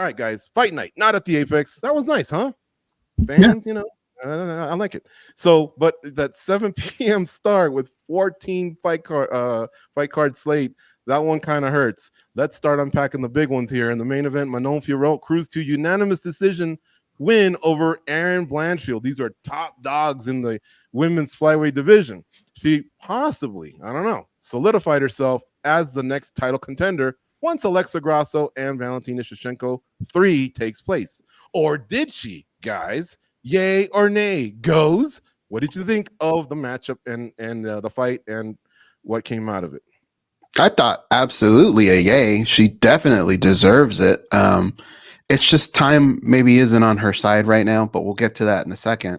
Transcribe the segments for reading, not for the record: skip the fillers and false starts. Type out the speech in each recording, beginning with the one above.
All right, guys, fight night, not at the Apex. That was nice, huh? Yeah. Fans, I like it. So, but that 7 p.m. start with 14 fight card slate, that one kind of hurts. Let's start unpacking the big ones here. In the main event, Manon Fiorot cruised to unanimous decision win over Erin Blanchfield. These are top dogs in the women's flyweight division. She possibly, I don't know, solidified herself as the next title contender once Alexa Grasso and Valentina Shevchenko 3 takes place. Or did she, guys? Yay or nay? Goes. What did you think of the matchup and the fight and what came out of it? I thought absolutely a yay. She definitely deserves it. It's just time maybe isn't on her side right now, but we'll get to that in a second.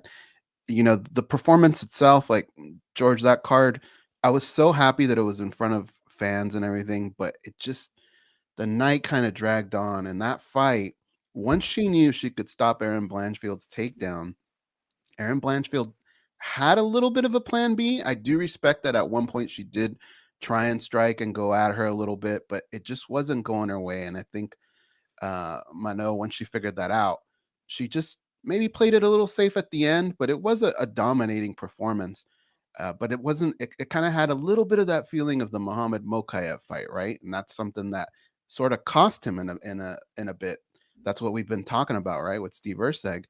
The performance itself, like George, that card, I was so happy that it was in front of fans and everything, but the night kind of dragged on. And that fight, once she knew she could stop Erin Blanchfield's takedown, Erin Blanchfield had a little bit of a plan B. I do respect that at one point she did try and strike and go at her a little bit, but it just wasn't going her way. And I think Mano, once she figured that out, she just maybe played it a little safe at the end, but it was a dominating performance. But it wasn't. It kind of had a little bit of that feeling of the Muhammad Mokaev fight, right? And that's something that sort of cost him in a bit. That's what we've been talking about, right? With Steve Erceg.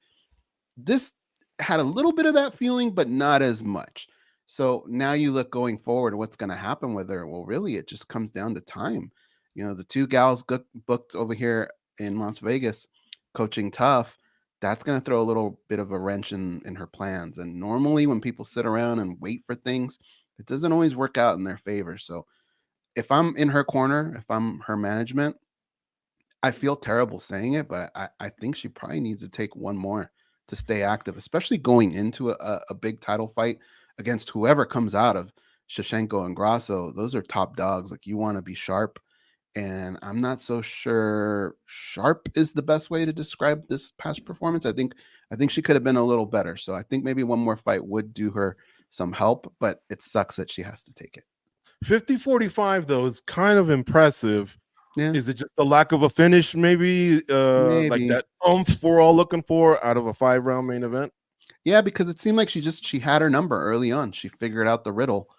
This had a little bit of that feeling, but not as much. So now you look going forward, what's going to happen with her? Well, really, it just comes down to time. The two gals booked over here in Las Vegas, coaching tough. That's going to throw a little bit of a wrench in her plans. And normally, when people sit around and wait for things, it doesn't always work out in their favor. So if I'm in her corner, if I'm her management, I feel terrible saying it, but I think she probably needs to take one more to stay active, especially going into a big title fight against whoever comes out of Shevchenko and Grasso. Those are top dogs. Like, you want to be sharp. And I'm not so sure sharp is the best way to describe this past performance. I think she could have been a little better. So I think maybe one more fight would do her some help, but it sucks that she has to take it. 50-45 though is kind of impressive. Yeah, Is it just the lack of a finish, maybe like maybe. that we're all looking for out of a 5-round main event? Yeah, because it seemed like she had her number early on. She figured out the riddle,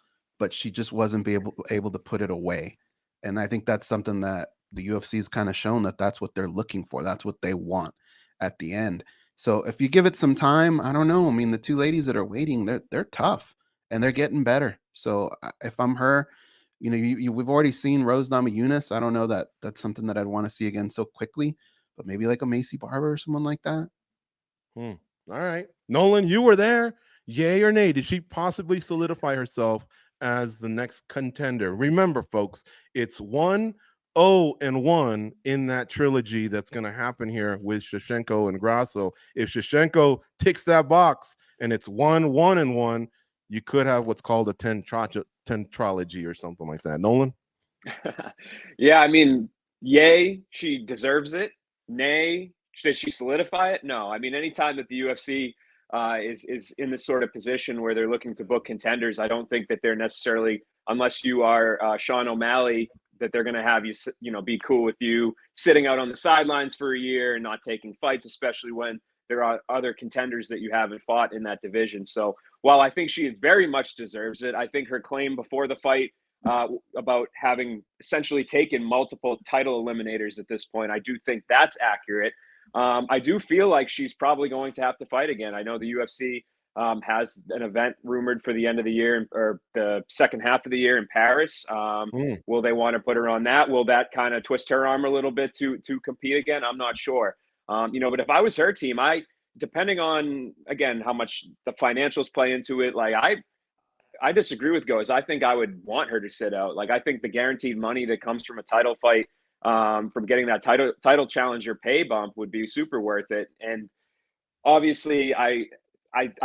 but she just wasn't able to put it away. And I think that's something that the UFC has kind of shown that that's what they're looking for. That's what they want at the end. So if you give it some time, I don't know. I mean, the two ladies that are waiting, they're tough and they're getting better. So if I'm her, we've already seen Rose Namajunas. I don't know that that's something that I'd want to see again so quickly, but maybe like a Macy Barber or someone like that. Hmm. All right. Nolan, you were there. Yay or nay? Did she possibly solidify herself as the next contender? Remember, folks, it's 1-0-1 in that trilogy that's going to happen here with Shevchenko and Grasso. If Shevchenko ticks that box and it's 1-1-1, you could have what's called a tetralogy or something like that. Nolan? Yeah, I mean, yay, she deserves it. Nay, should she solidify it? No. I mean, anytime that the UFC is in this sort of position where they're looking to book contenders, I don't think that they're necessarily, unless you are Sean O'Malley, that they're going to have you, be cool with you sitting out on the sidelines for a year and not taking fights, especially when there are other contenders that you haven't fought in that division. So while I think she very much deserves it, I think her claim before the fight about having essentially taken multiple title eliminators at this point, I do think that's accurate. I do feel like she's probably going to have to fight again. I know the UFC has an event rumored for the end of the year or the second half of the year in Paris. Will they want to put her on that? Will that kind of twist her arm a little bit to compete again? I'm not sure. But if I was her team, depending on, again, how much the financials play into it, like I disagree with Goes. I think I would want her to sit out. Like, I think the guaranteed money that comes from a title fight, from getting that title challenger pay bump, would be super worth it. And obviously, I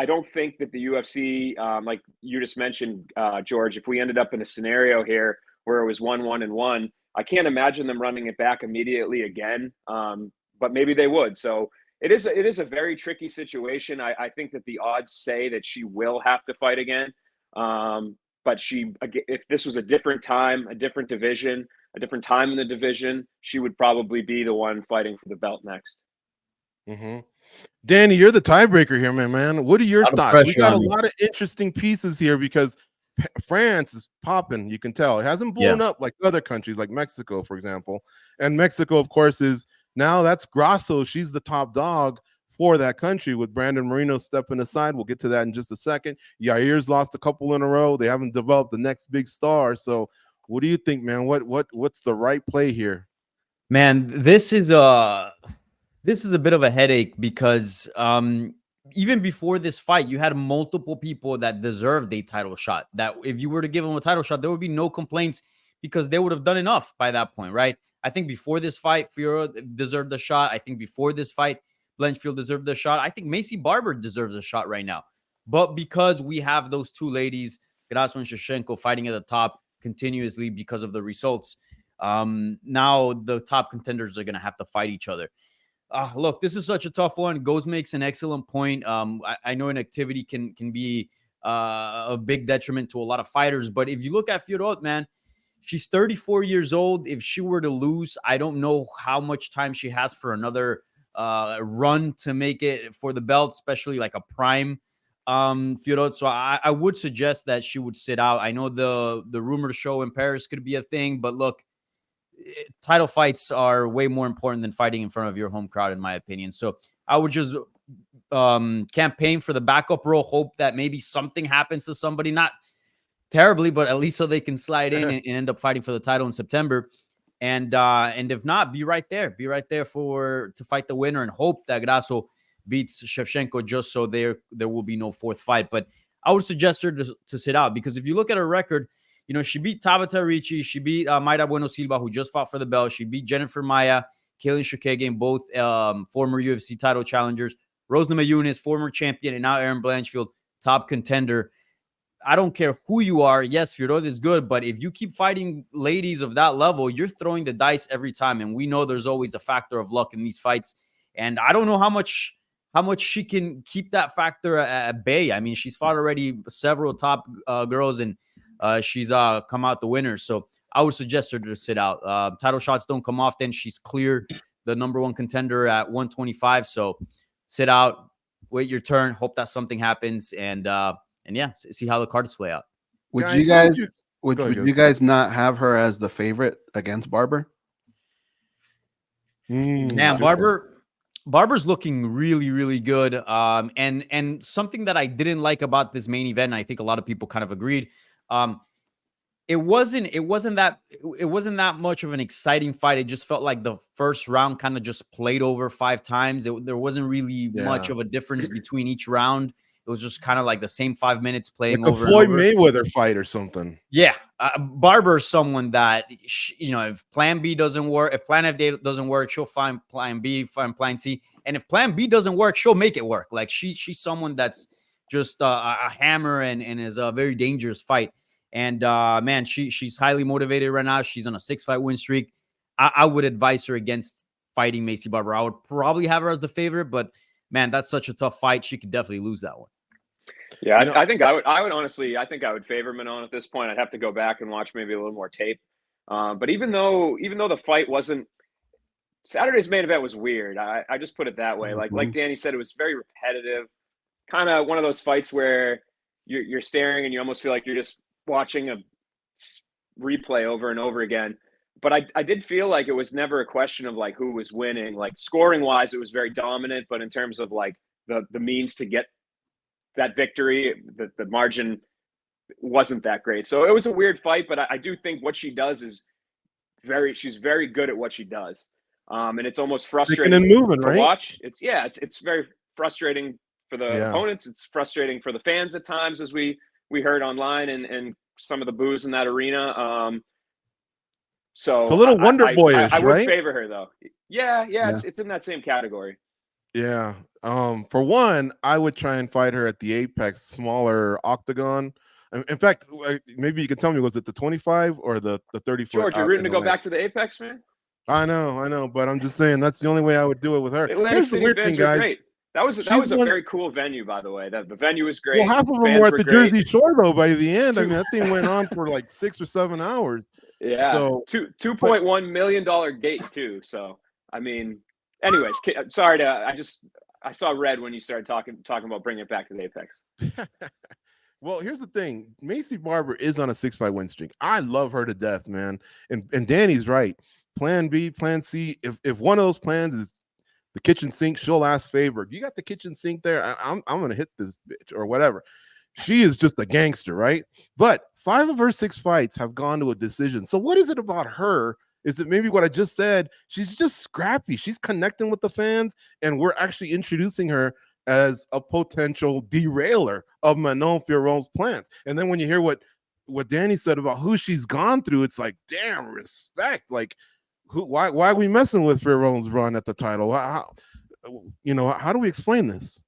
don't think that the UFC, like you just mentioned, George, if we ended up in a scenario here where it was 1-1-1, I can't imagine them running it back immediately again. But maybe they would. So it is a very tricky situation. I think that the odds say that she will have to fight again. But if this was a different time, a different division, a different time in the division, she would probably be the one fighting for the belt next. Mm-hmm. Danny, you're the tiebreaker here, man. What are your thoughts? We got a lot of interesting pieces here because France is popping. You can tell it hasn't blown up like other countries, like Mexico, for example. And Mexico, of course, is now that's Grasso. She's the top dog for that country with Brandon Moreno stepping aside. We'll get to that in just a second. Yair's lost a couple in a row. They haven't developed the next big star. So, what do you think, man? What's the right play here? Man, this is a bit of a headache because even before this fight, you had multiple people that deserved a title shot. That if you were to give them a title shot, there would be no complaints because they would have done enough by that point, right? I think before this fight, Fiorot deserved a shot. I think before this fight, Blanchfield deserved a shot. I think Macy Barber deserves a shot right now. But because we have those two ladies, Grasso and Shevchenko, fighting at the top continuously because of the results, now the top contenders are going to have to fight each other. Look, this is such a tough one. Goes makes an excellent point. I know inactivity can be a big detriment to a lot of fighters, but if you look at Fiorot, man, she's 34 years old. If she were to lose, I don't know how much time she has for another run to make it for the belt, especially like a prime Fiorot. So I would suggest that she would sit out. I know the rumor show in Paris could be a thing, but look, title fights are way more important than fighting in front of your home crowd, in my opinion. So I would just campaign for the backup role, hope that maybe something happens to somebody, not terribly, but at least so they can slide in and end up fighting for the title in September. And if not, be right there to fight the winner and hope that Grasso beats Shevchenko just so there will be no fourth fight. But I would suggest her to sit out because if you look at her record, you know, she beat Tabata Ricci. She beat Mayra Bueno Silva, who just fought for the belt. She beat Jennifer Maia, Kaylin Chookagian, both former UFC title challengers. Rose Namajunas, former champion, and now Erin Blanchfield, top contender. I don't care who you are. Yes, Fiorot is good, but if you keep fighting ladies of that level, you're throwing the dice every time. And we know there's always a factor of luck in these fights. And I don't know how much she can keep that factor at bay. I mean, she's fought already several top girls, and she's come out the winner. So I would suggest her to sit out. Title shots don't come often. She's clear the number one contender at 125. So sit out, wait your turn, hope that something happens, and yeah, see how the cards play out. Would you guys not have her as the favorite against Barber? Man, Barber's looking really, really good. And something that I didn't like about this main event, and I think a lot of people kind of agreed, it wasn't that much of an exciting fight. It just felt like the first round kind of just played over 5 times. There wasn't really much of a difference between each round. It was just kind of like the same 5 minutes playing like over. A Floyd Mayweather fight or something. Yeah, Barber is someone that if Plan B doesn't work, if Plan F doesn't work, she'll find Plan B, find Plan C, and if Plan B doesn't work, she'll make it work. Like she's someone that's just a hammer and is a very dangerous fight. And man, she's highly motivated right now. She's on a 6-fight win streak. I would advise her against fighting Macy Barber. I would probably have her as the favorite, but man, that's such a tough fight. She could definitely lose that one. Yeah, I think I would honestly, I think I would favor Manon at this point. I'd have to go back and watch maybe a little more tape. But even though the fight wasn't, Saturday's main event was weird. I just put it that way. Like Danny said, it was very repetitive. Kind of one of those fights where you're staring and you almost feel like you're just watching a replay over and over again. But I did feel like it was never a question of like who was winning. Like scoring wise, it was very dominant. But in terms of like the means to get that victory, the margin wasn't that great. So it was a weird fight, but I do think what she does is she's very good at what she does. And it's almost frustrating and moving, to watch. It's very frustrating for the opponents. It's frustrating for the fans at times, as we heard online and some of the boos in that arena. So it's a little Wonder Boyish, I would right? favor her though. Yeah. It's in that same category. Yeah. For one, I would try and fight her at the Apex smaller octagon. In fact, maybe you can tell me, was it the 25 or the 30-foot? George, you're rooting to go back to the Apex, man? I know, but I'm just saying that's the only way I would do it with her. Atlantic City fans are great. That was a very cool venue, by the way. The venue was great. Well, half of them were at the Jersey Shore, though, by the end. I mean, that thing went on for like 6 or 7 hours. Yeah, So, but $2.1 million gate too. So I mean, anyways, sorry to I saw red when you started talking about bringing it back to the Apex. well, here's the thing. Macy Barber is on a 6-fight win streak. I love her to death, man. And Danny's right. Plan B, plan C. If one of those plans is the kitchen sink, she'll ask favor. You got the kitchen sink there? I'm gonna hit this bitch or whatever. She is just a gangster, right? But 5 of her 6 fights have gone to a decision. So what is it about her? Is it maybe what I just said? She's just scrappy. She's connecting with the fans, and we're actually introducing her as a potential derailer of Manon Fiorot's plans. And then when you hear what Danny said about who she's gone through, it's like, damn, respect. Like, why are we messing with Fiorot's run at the title? How do we explain this?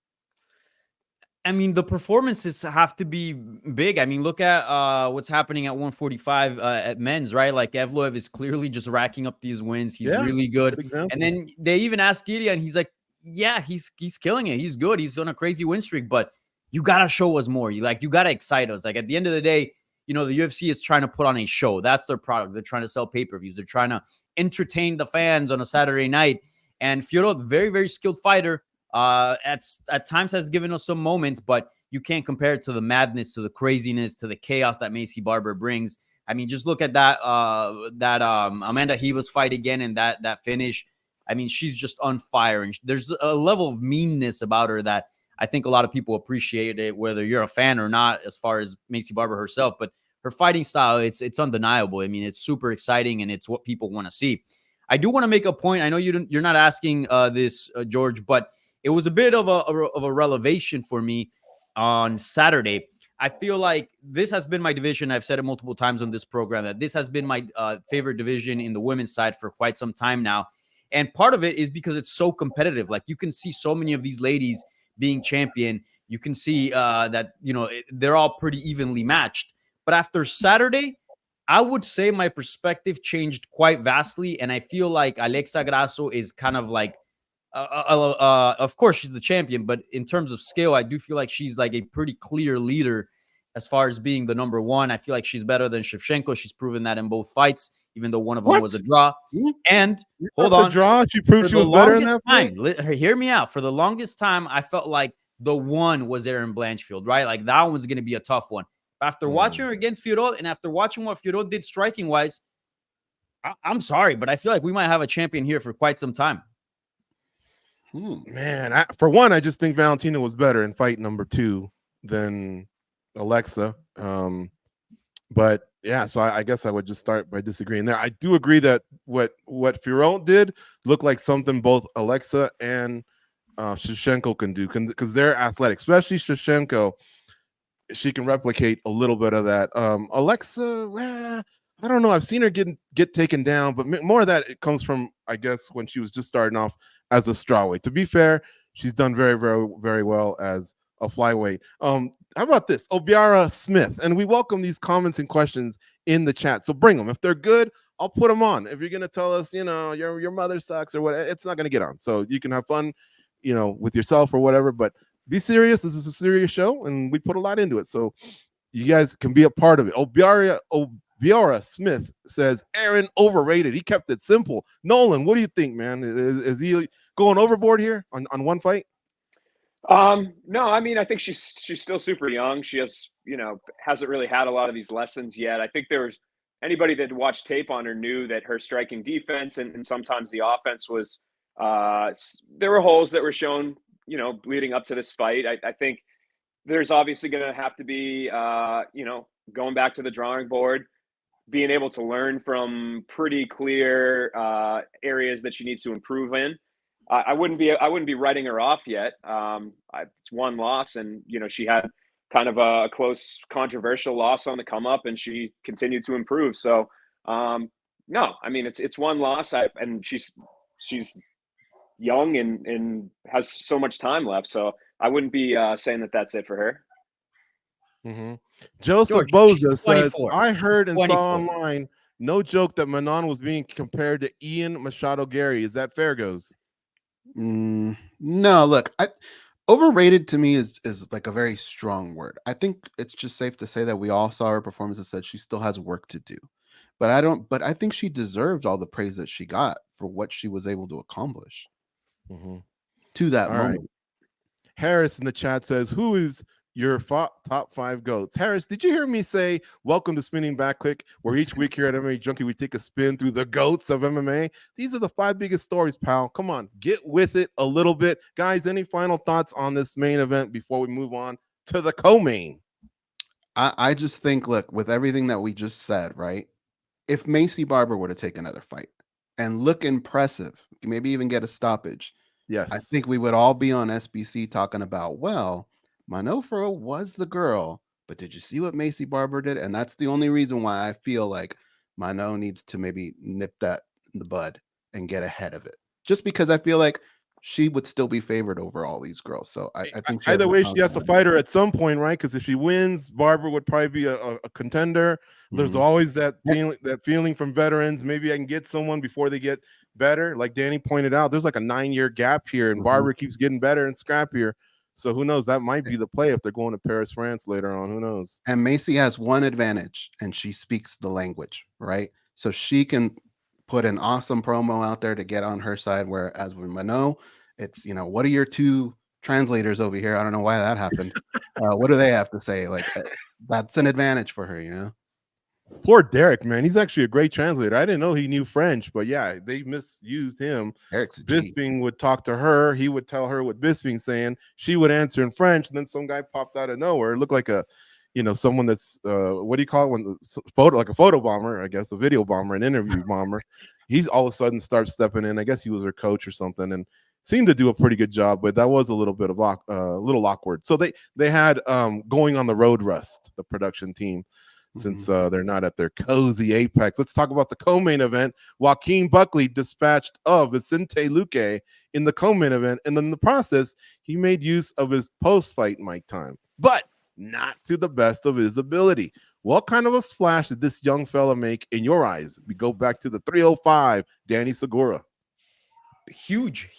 I mean, the performances have to be big. I mean, look at what's happening at 145 at men's, right? Like Evloev is clearly just racking up these wins. He's really good. And then they even asked Gideon, and he's like, yeah, he's killing it. He's good. He's on a crazy win streak, but you got to show us more. You got to excite us. Like at the end of the day, the UFC is trying to put on a show. That's their product. They're trying to sell pay-per-views. They're trying to entertain the fans on a Saturday night. And Fiorot, very, very skilled fighter. At times has given us some moments, but you can't compare it to the madness, to the craziness, to the chaos that Macy Barber brings. I mean, just look at that Amanda Ribas fight again, and that finish. I mean, she's just on fire, and there's a level of meanness about her that I think a lot of people appreciate it, whether you're a fan or not, as far as Macy Barber herself. But her fighting style, it's undeniable. I mean, it's super exciting, and it's what people want to see. I do want to make a point. I know you're not asking this, George, but it was a bit of a revelation for me on Saturday. I feel like this has been my division. I've said it multiple times on this program that this has been my favorite division in the women's side for quite some time now. And part of it is because it's so competitive. Like you can see so many of these ladies being champion. You can see that, they're all pretty evenly matched. But after Saturday, I would say my perspective changed quite vastly. And I feel like Alexa Grasso is kind of like, of course she's the champion, but in terms of scale, I do feel like she's like a pretty clear leader as far as being the number one. I feel like she's better than Shevchenko. She's proven that in both fights, even though one of them was a draw. And hold on, draw. She proved she was better in that time. Hear me out. For the longest time, I felt like the one was Erin Blanchfield, right? Like that one was going to be a tough one. But after watching her against Fiorot, and after watching what Fiorot did striking wise, I'm sorry, but I feel like we might have a champion here for quite some time. Man, for one, I just think Valentina was better in fight number 2 than Alexa. But yeah, so I guess I would just start by disagreeing there. I do agree that what Fiorot did looked like something both Alexa and Shevchenko can do, because they're athletic, especially Shevchenko. She can replicate a little bit of that. Alexa, I don't know. I've seen her get taken down, but more of that it comes from, I guess, when she was just starting off as a strawweight. To be fair, she's done very, very, very well as a flyweight. How about this? Obiara Smith. And we welcome these comments and questions in the chat. So bring them. If they're good, I'll put them on. If you're going to tell us, your mother sucks or what, it's not going to get on. So you can have fun, with yourself or whatever, but be serious. This is a serious show, and we put a lot into it. So you guys can be a part of it. Obiara Smith says, Erin overrated. He kept it simple. Nolan, what do you think, man? Is he going overboard here on one fight? No, I mean, I think she's still super young. She hasn't really had a lot of these lessons yet. I think anybody that watched tape on her knew that her striking defense and sometimes the offense was, there were holes that were shown, leading up to this fight. I think there's obviously going to have to be, going back to the drawing board, being able to learn from pretty clear areas that she needs to improve in. I wouldn't be writing her off yet. It's one loss, and she had kind of a close, controversial loss on the come up, and she continued to improve. So no, I mean it's one loss, and she's young and has so much time left. So I wouldn't be saying that that's it for her. Mm-hmm. Joseph Boza says, I heard and saw online, no joke, that Manon was being compared to Ian Machado Gary. Is that fair, Goes? No, look, overrated to me is like a very strong word. I think it's just safe to say that we all saw her performance and said she still has work to do. But I think she deserved all the praise that she got for what she was able to accomplish to that All right. moment. Harris in the chat says, who is your top 5 GOATs? Harris, did you hear me say, welcome to Spinning Back Clique, where each week here at MMA Junkie, we take a spin through the GOATs of MMA. These are the 5 biggest stories, pal. Come on, get with it a little bit. Guys, any final thoughts on this main event before we move on to the co-main? I just think, look, with everything that we just said, right? If Macy Barber were to take another fight and look impressive, maybe even get a stoppage, Yes. I think we would all be on SBC talking about, well, Manon Fiorot was the girl, but did you see what Macy Barber did? And that's the only reason why I feel like Manon needs to maybe nip that in the bud and get ahead of it. Just because I feel like she would still be favored over all these girls. So I think either way, she has to fight her at some point, right? Because if she wins, Barber would probably be a contender. There's always that feeling from veterans. Maybe I can get someone before they get better. Like Danny pointed out, there's like a 9-year gap here, and Barber keeps getting better and scrappier. So who knows? That might be the play if they're going to Paris, France later on. Who knows? And Macy has one advantage, and she speaks the language, right? So she can put an awesome promo out there to get on her side. Whereas with Manon, it's, what are your 2 translators over here? I don't know why that happened. What do they have to say? Like, that's an advantage for her, Poor Derek, man. He's actually a great translator. I didn't know he knew French, but yeah, they misused him. Bisping would talk to her. He would tell her what Bisping's saying. She would answer in French. And then some guy popped out of nowhere. It looked like someone that's what do you call it when like a photo bomber, I guess, a video bomber, an interview bomber. He's all of a sudden starts stepping in. I guess he was her coach or something, and seemed to do a pretty good job. But that was a little bit of little awkward. So they had going on the road rust, the production team, since they're not at their cozy apex. Let's talk about the co-main event. Joaquin Buckley dispatched of Vicente Luque in the co-main event, and in the process, he made use of his post-fight mic time, but not to the best of his ability. What kind of a splash did this young fella make in your eyes? We go back to the 305, Danny Segura. Huge.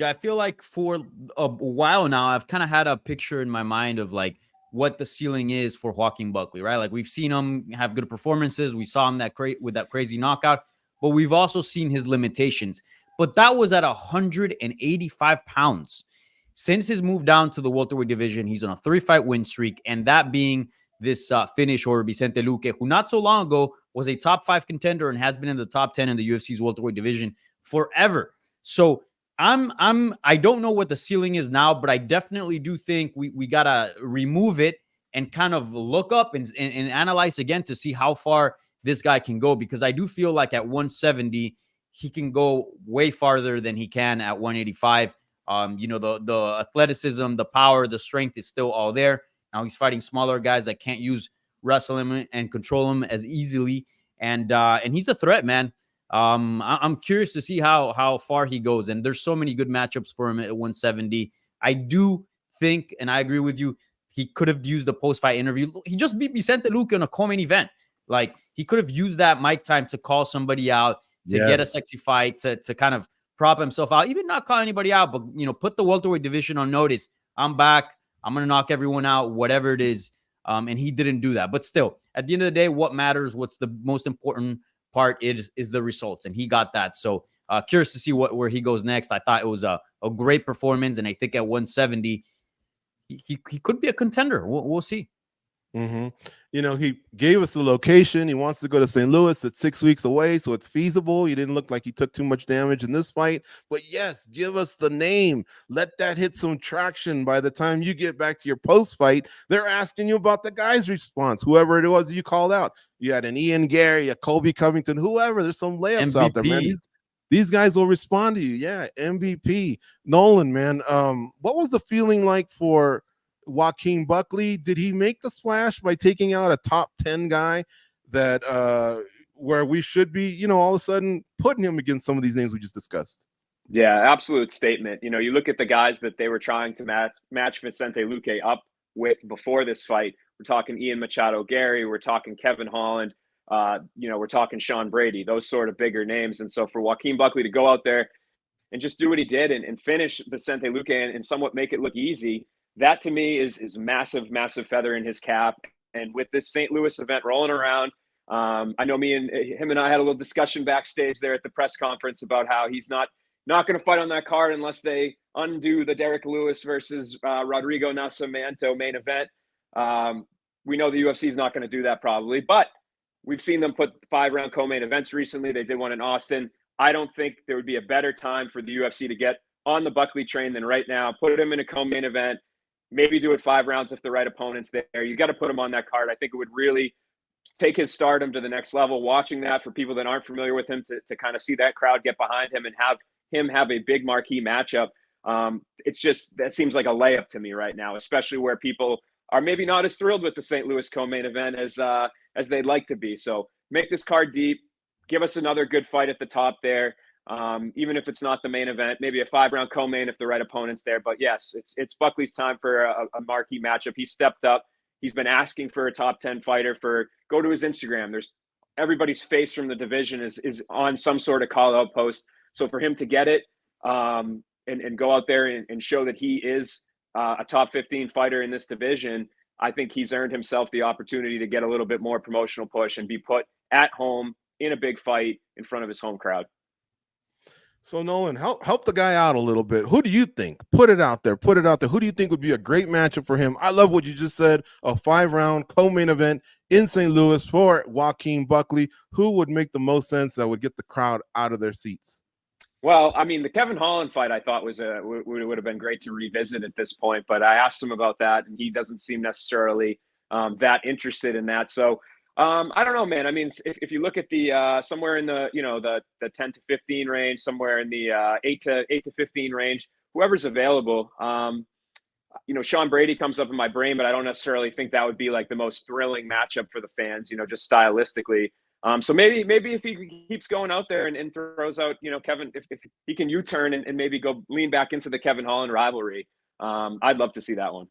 I feel like for a while now, I've kind of had a picture in my mind of like what the ceiling is for Joaquin Buckley, right? Like we've seen him have good performances. We saw him with that crazy knockout, but we've also seen his limitations. But that was at 185 pounds. Since his move down to the welterweight division, he's on a 3-fight win streak, and that being this finish over Vicente Luque, who not so long ago was a top 5 contender and has been in the top 10 in the UFC's welterweight division forever. So I don't know what the ceiling is now, but I definitely do think we gotta remove it and kind of look up and analyze again to see how far this guy can go, because I do feel like at 170 he can go way farther than he can at 185. The athleticism, the power, the strength is still all there. Now he's fighting smaller guys that can't wrestle him and control him as easily, and he's a threat, man. I'm curious to see how far he goes, and there's so many good matchups for him at 170. I do think, and I agree with you, he could have used the post-fight interview. He just beat Vicente Luque in a co-main event. Like he could have used that mic time to call somebody out, to get a sexy fight, to kind of prop himself out, even not call anybody out, but put the welterweight division on notice. I'm back. I'm gonna knock everyone out, whatever it is. And he didn't do that. But still, at the end of the day, what matters, what's the most important part is the results, and he got that. So curious to see where he goes next. I thought it was a great performance, and I think at 170 he could be a contender. We'll see. He gave us the location. He wants to go to St. Louis. It's 6 weeks away, so it's feasible. He didn't look like he took too much damage in this fight, but yes, give us the name. Let that hit some traction. By the time you get back to your post-fight, they're asking you about the guy's response, whoever it was you called out. You had an Ian Gary, a Colby Covington, whoever. There's some layups MVP. out there, man. These guys will respond to you. Yeah, MVP. Nolan, man, what was the feeling like for Joaquin Buckley? Did he make the splash by taking out a top 10 guy that where we should be, all of a sudden putting him against some of these names we just discussed? Yeah, absolute statement. You look at the guys that they were trying to match Vicente Luque up with before this fight. We're talking Ian Machado Gary. We're talking Kevin Holland. We're talking Sean Brady, those sort of bigger names. And so for Joaquin Buckley to go out there and just do what he did and finish Vicente Luque and somewhat make it look easy, that to me is massive feather in his cap. And with this St. Louis event rolling around, I know him and I had a little discussion backstage there at the press conference about how he's not going to fight on that card unless they undo the Derek Lewis versus Rodrigo Nascimento main event. We know the UFC is not going to do that probably, but we've seen them put 5-round co-main events recently. They did one in Austin. I don't think there would be a better time for the UFC to get on the Buckley train than right now. Put him in a co-main event, maybe do it 5 rounds if the right opponent's there. You got to put him on that card. I think it would really take his stardom to the next level. Watching that for people that aren't familiar with him to kind of see that crowd get behind him and have him have a big marquee matchup. It's just, that seems like a layup to me right now, especially where people are maybe not as thrilled with the St. Louis co-main event as they'd like to be. So make this card deep, give us another good fight at the top there. Even if it's not the main event, maybe a 5-round co-main if the right opponent's there. But yes, it's Buckley's time for a marquee matchup. He stepped up. He's been asking for a top 10 fighter. Go to his Instagram. There's everybody's face from the division is on some sort of call out post. So for him to get it and go out there and show that he is a top 15 fighter in this division, I think he's earned himself the opportunity to get a little bit more promotional push and be put at home in a big fight in front of his home crowd. So Nolan, help the guy out a little bit. Who do you think? Put it out there. Who do you think would be a great matchup for him? I love what you just said. A 5-round co-main event in St. Louis for Joaquin Buckley. Who would make the most sense that would get the crowd out of their seats? Well, I mean, the Kevin Holland fight I thought would have been great to revisit at this point, but I asked him about that, and he doesn't seem necessarily that interested in that. So I don't know, man. I mean, if you look at the somewhere in the the 10 to 15 range, somewhere in the 8 to 15 range, whoever's available. Sean Brady comes up in my brain, but I don't necessarily think that would be like the most thrilling matchup for the fans. Just stylistically. So maybe if he keeps going out there and throws out, Kevin, if he can U-turn and maybe go lean back into the Kevin Holland rivalry, I'd love to see that one.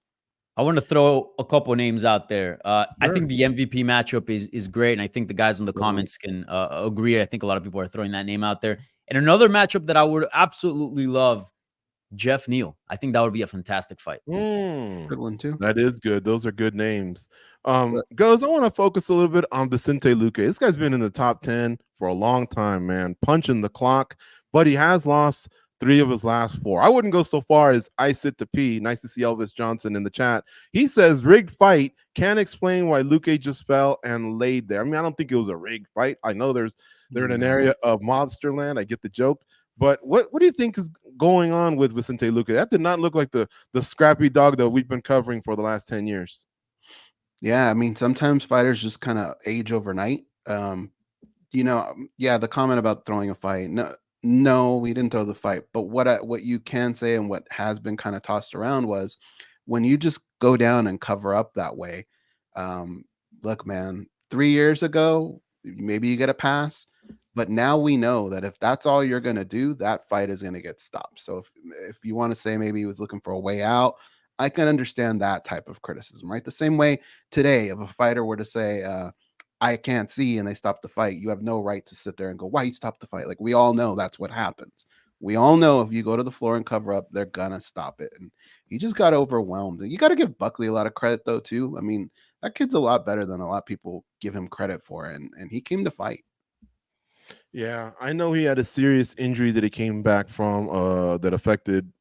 I want to throw a couple of names out there. Sure. I think the MVP matchup is great, and I think the guys in the comments can agree. I think a lot of people are throwing that name out there. And another matchup that I would absolutely love, Jeff Neal. I think that would be a fantastic fight. Good one too. That is good. Those are good names. Goes, I want to focus a little bit on Vicente Luque. This guy's been in the top 10 for a long time, man. Punching the clock, but he has lost 3 of his last 4. I wouldn't go so far as I sit to pee. Nice to see Elvis Johnson in the chat. He says rigged fight. Can't explain why Luque just fell and laid there. I mean, I don't think it was a rigged fight. I know they're in an area of monster land. I get the joke. But what do you think is going on with Vicente Luque? That did not look like the scrappy dog that we've been covering for the last 10 years. Yeah, I mean, sometimes fighters just kind of age overnight. The comment about throwing a fight. No, we didn't throw the fight. But what you can say and what has been kind of tossed around was when you just go down and cover up that way. Look, man, 3 years ago, maybe you get a pass. But now we know that if that's all you're going to do, that fight is going to get stopped. So if you want to say maybe he was looking for a way out, I can understand that type of criticism, right? The same way today, if a fighter were to say, I can't see, and they stop the fight, you have no right to sit there and go, why you stopped the fight? Like, we all know that's what happens. We all know if you go to the floor and cover up, they're going to stop it. And he just got overwhelmed. And you got to give Buckley a lot of credit, though, too. I mean, that kid's a lot better than a lot of people give him credit for. And he came to fight. Yeah, I know he had a serious injury that he came back from that affected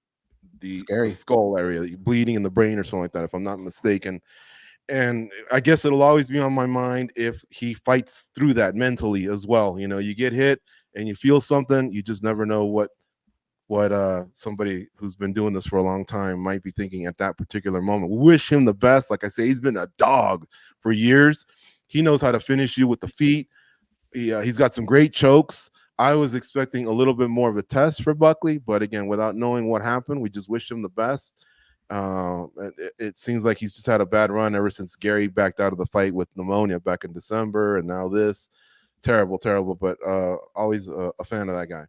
the skull area, bleeding in the brain or something like that, if I'm not mistaken. And I guess it'll always be on my mind if he fights through that mentally as well. You get hit and you feel something, you just never know what somebody who's been doing this for a long time might be thinking at that particular moment. Wish him the best. Like I say, he's been a dog for years. He knows how to finish you with the feet. He's got some great chokes. I was expecting a little bit more of a test for Buckley, but again, without knowing what happened, we just wish him the best. It seems like he's just had a bad run ever since Gary backed out of the fight with pneumonia back in December, and now this. Terrible, but always a fan of that guy.